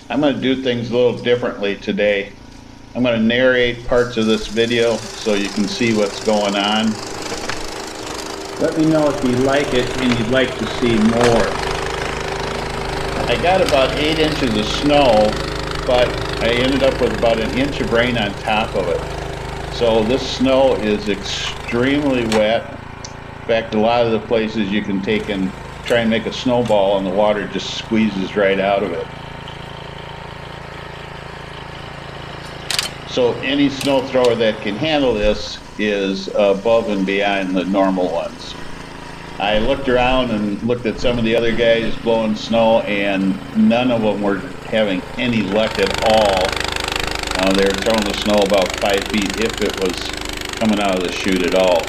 I'm going to do things a little differently today. I'm going to narrate parts of this video so you can see what's going on. Let me know if you like it and you'd like to see more. I got about 8 inches of snow, but I ended up with about an inch of rain on top of it. So this snow is extremely wet. In fact, a lot of the places you can take and try and make a snowball and the water just squeezes right out of it. So any snow thrower that can handle this is above and beyond the normal ones. I looked around and looked at some of the other guys blowing snow, and none of them were having any luck at all. They were throwing the snow about 5 feet if it was coming out of the chute at all.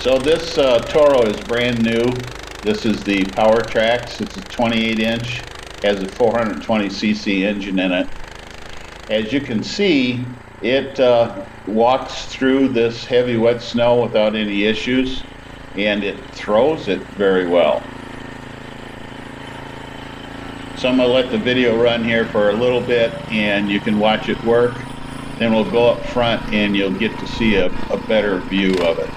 So this Toro is brand new. This is the Power TRX. It's a 28-inch, has a 420cc engine in it. As you can see, it walks through this heavy wet snow without any issues, and it throws it very well. So I'm going to let the video run here for a little bit and you can watch it work. Then we'll go up front and you'll get to see a better view of it.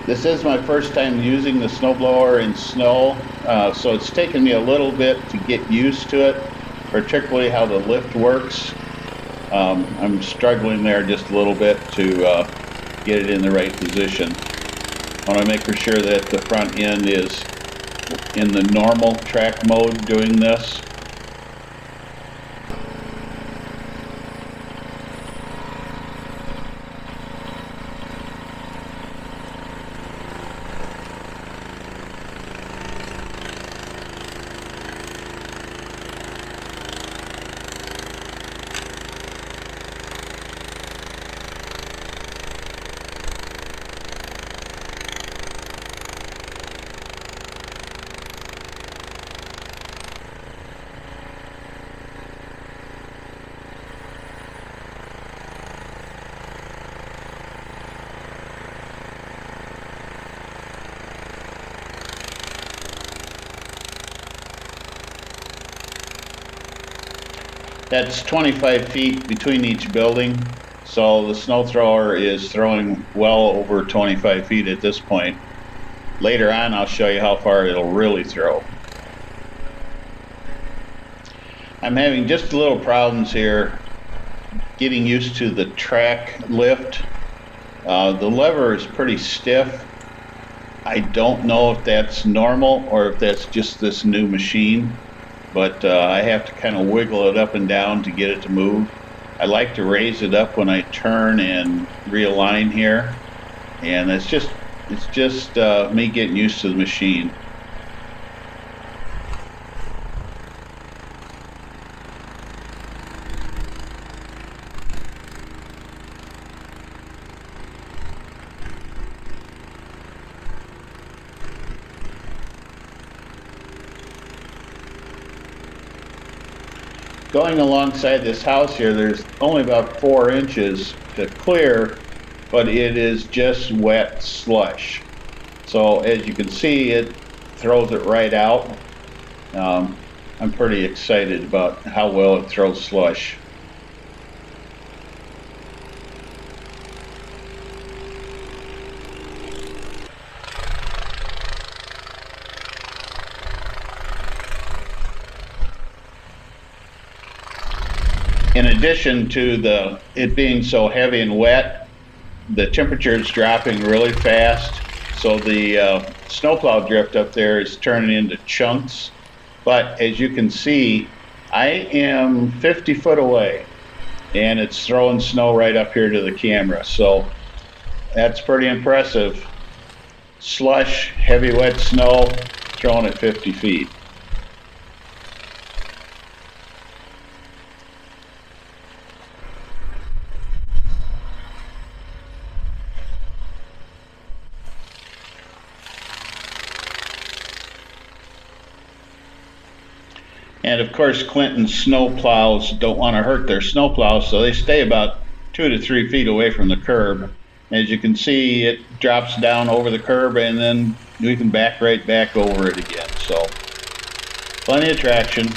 This is my first time using the snowblower in snow, so it's taken me a little bit to get used to it, particularly how the lift works. I'm struggling there just a little bit to get it in the right position. I want to make sure that the front end is in the normal track mode doing this. That's 25 feet between each building, so the snow thrower is throwing well over 25 feet at this point. Later on, I'll show you how far it'll really throw. I'm having just a little problems here getting used to the track lift. The lever is pretty stiff. I don't know if that's normal or if that's just this new machine, but I have to kind of wiggle it up and down to get it to move. I like to raise it up when I turn and realign here, and it's just me getting used to the machine. Going alongside this house here, there's only about 4 inches to clear, but it is just wet slush. So as you can see, it throws it right out. I'm pretty excited about how well it throws slush. In addition to it being so heavy and wet, the temperature is dropping really fast, so the snowplow drift up there is turning into chunks. But as you can see, I am 50 foot away and it's throwing snow right up here to the camera, so that's pretty impressive. Slush, heavy wet snow, thrown at 50 feet. And And of course, Clinton's snow plows don't want to hurt their snow plows, so they stay about 2 to 3 feet away from the curb. As you can see, it drops down over the curb, and then we can back right back over it again. So plenty of traction.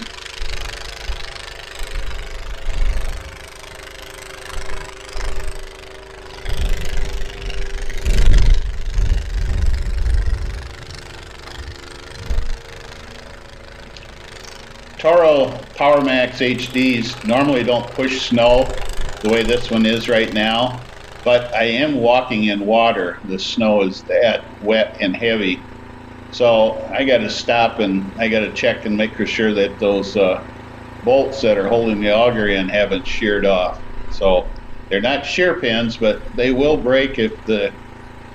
Toro Power Max HDs normally don't push snow the way this one is right now, but I am walking in water. The snow is that wet and heavy. So I got to stop and I got to check and make sure that those bolts that are holding the auger in haven't sheared off. So they're not shear pins, but they will break if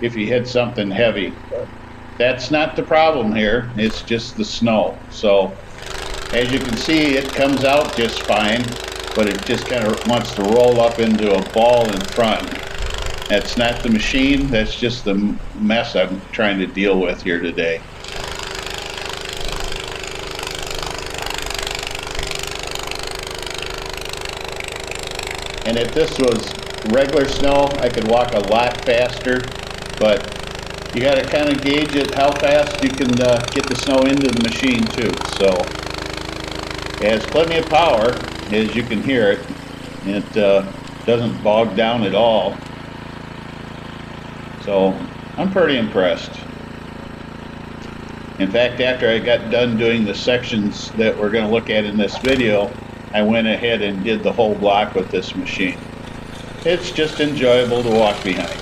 you hit something heavy. But that's not the problem here. It's just the snow. So as you can see, it comes out just fine, but it just kind of wants to roll up into a ball in front. That's not the machine, that's just the mess I'm trying to deal with here today. And if this was regular snow, I could walk a lot faster, but you got to kind of gauge it how fast you can get the snow into the machine too. So it has plenty of power, as you can hear it. It doesn't bog down at all. So I'm pretty impressed. In fact, after I got done doing the sections that we're going to look at in this video, I went ahead and did the whole block with this machine. It's just enjoyable to walk behind.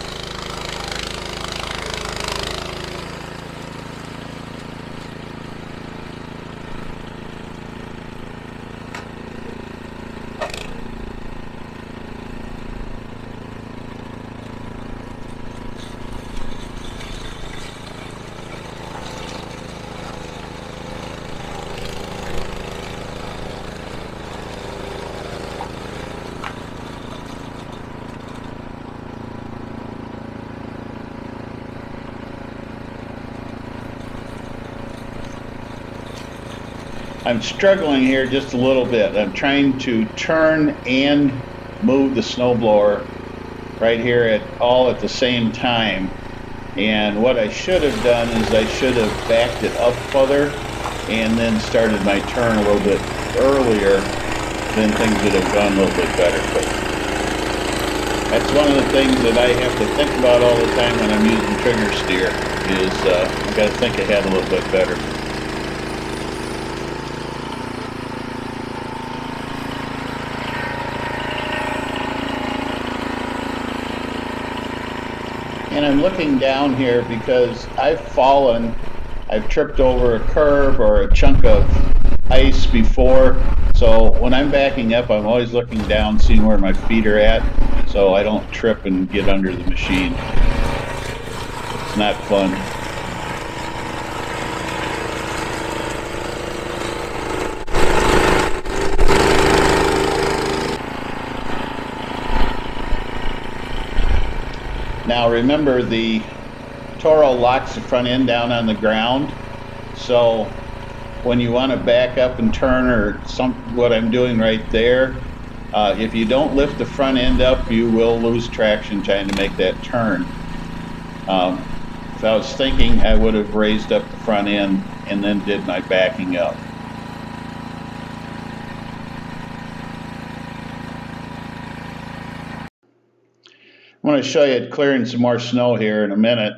I'm struggling here just a little bit. I'm trying to turn and move the snowblower right here at the same time. And what I should have done is I should have backed it up further and then started my turn a little bit earlier, then things would have gone a little bit better. But that's one of the things that I have to think about all the time when I'm using trigger steer is I've got to think ahead a little bit better. And I'm looking down here because I've tripped over a curb or a chunk of ice before. So when I'm backing up, I'm always looking down, seeing where my feet are at, so I don't trip and get under the machine. It's not fun. Now remember, the Toro locks the front end down on the ground, so when you want to back up and turn, or what I'm doing right there, if you don't lift the front end up, you will lose traction trying to make that turn. If I was thinking, I would have raised up the front end and then did my backing up. I'm going to show you clearing some more snow here in a minute,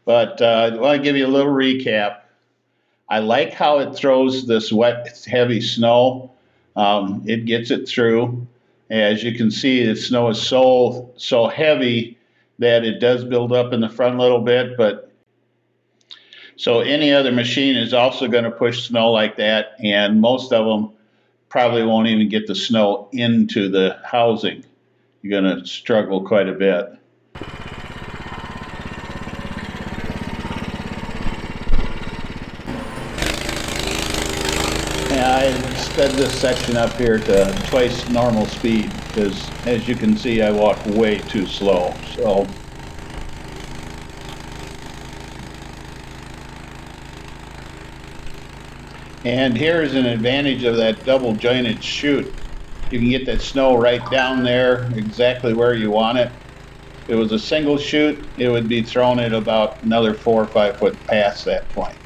but I want to give you a little recap. I like how it throws this wet, heavy snow. It gets it through. As you can see, the snow is so heavy that it does build up in the front a little bit, but so any other machine is also going to push snow like that, and most of them probably won't even get the snow into the housing. You're going to struggle quite a bit. Yeah, I sped this section up here to twice normal speed because, as you can see, I walk way too slow. So And here's an advantage of that double jointed chute. You can get that snow right down there exactly where you want it. If it was a single chute, it would be thrown at about another 4 or 5 foot past that point.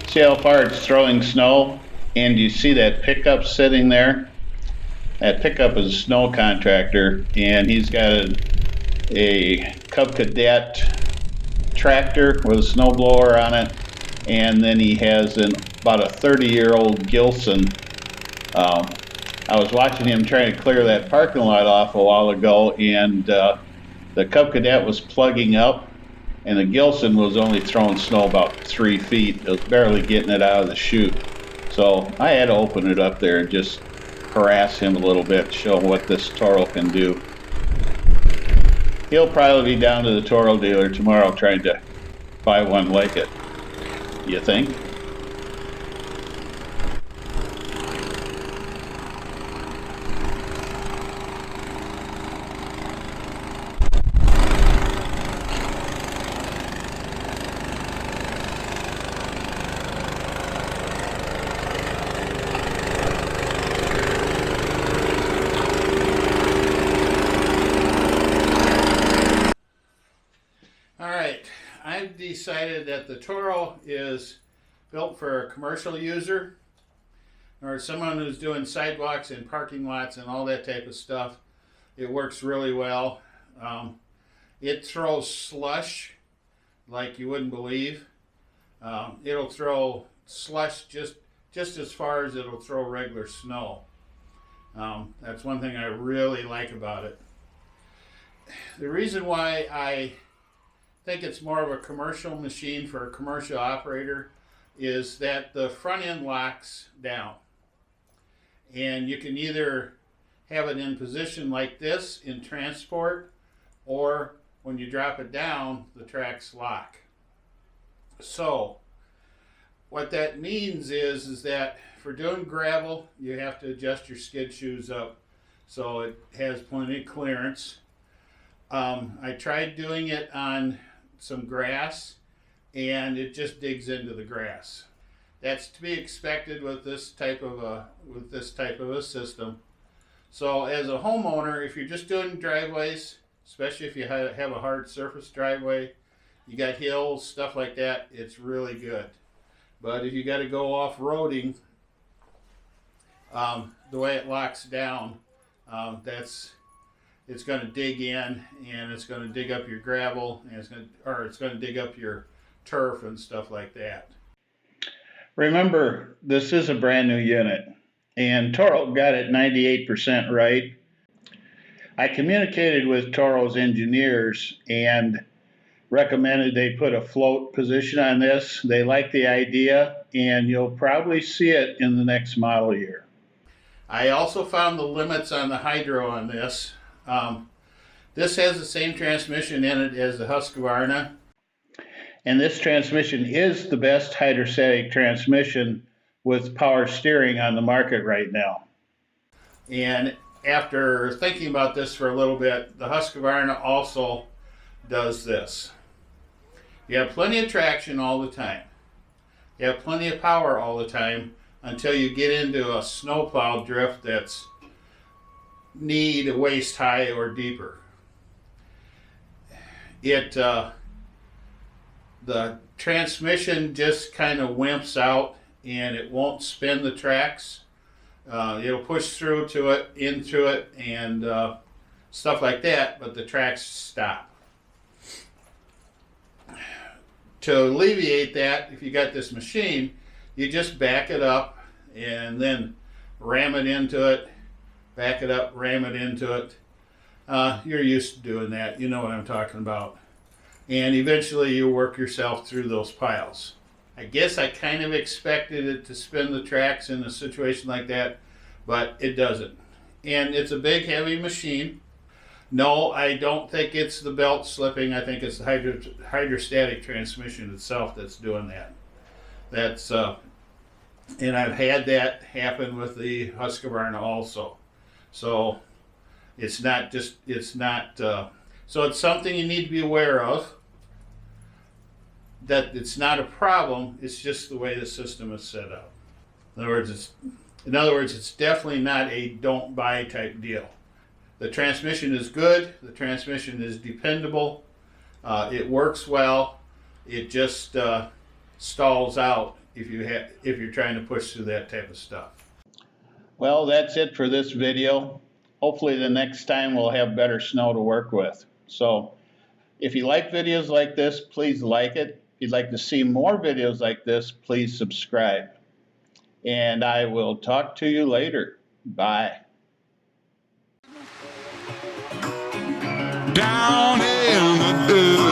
See how far it's throwing snow? And you see that pickup sitting there? That pickup is a snow contractor, and he's got a Cub Cadet tractor with a snowblower on it, and then he has about a 30-year-old Gilson. I was watching him trying to clear that parking lot off a while ago, and the Cub Cadet was plugging up, and the Gilson was only throwing snow about 3 feet. It was barely getting it out of the chute. So I had to open it up there and just harass him a little bit, show him what this Toro can do. He'll probably be down to the Toro dealer tomorrow trying to buy one like it. You think? I've decided that the Toro is built for a commercial user or someone who's doing sidewalks and parking lots and all that type of stuff. It works really well. It throws slush like you wouldn't believe. It'll throw slush just as far as it'll throw regular snow. That's one thing I really like about it. The reason why I think it's more of a commercial machine for a commercial operator is that the front end locks down, and you can either have it in position like this in transport, or when you drop it down, the trax lock. So what that means is that for doing gravel, you have to adjust your skid shoes up so it has plenty of clearance. I tried doing it on some grass, and it just digs into the grass. That's to be expected with this type of a system. So as a homeowner, if you're just doing driveways, especially if you have a hard surface driveway, you got hills, stuff like that, it's really good. But if you got to go off-roading, the way it locks down, it's going to dig in, and it's going to dig up your gravel, and it's going to dig up your turf and stuff like that. Remember, this is a brand new unit, and Toro got it 98% right. I communicated with Toro's engineers and recommended they put a float position on this. They like the idea, and you'll probably see it in the next model year. I also found the limits on the hydro on this. This has the same transmission in it as the Husqvarna, and this transmission is the best hydrostatic transmission with power steering on the market right now. And after thinking about this for a little bit, the Husqvarna also does this. You have plenty of traction all the time. You have plenty of power all the time until you get into a snowplow drift that's knee waist high or deeper. The transmission just kind of wimps out, and it won't spin the trax. It'll push through to it, in through it, and stuff like that, but the tracks stop. To alleviate that, if you got this machine, you just back it up and then ram it into it, back it up, ram it into it. You're used to doing that. You know what I'm talking about. And eventually you'll work yourself through those piles. I guess I kind of expected it to spin the tracks in a situation like that, but it doesn't. And it's a big, heavy machine. No, I don't think it's the belt slipping. I think it's the hydrostatic transmission itself that's doing that. That's and I've had that happen with the Husqvarna also. So it's not just so it's something you need to be aware of. That it's not a problem. It's just the way the system is set up. In other words, it's definitely not a don't buy type deal. The transmission is good. The transmission is dependable. It works well. It just stalls out if you're trying to push through that type of stuff. Well, that's it for this video. Hopefully the next time we'll have better snow to work with. So if you like videos like this, please like it. If you'd like to see more videos like this, please subscribe. And I will talk to you later. Bye. Down in the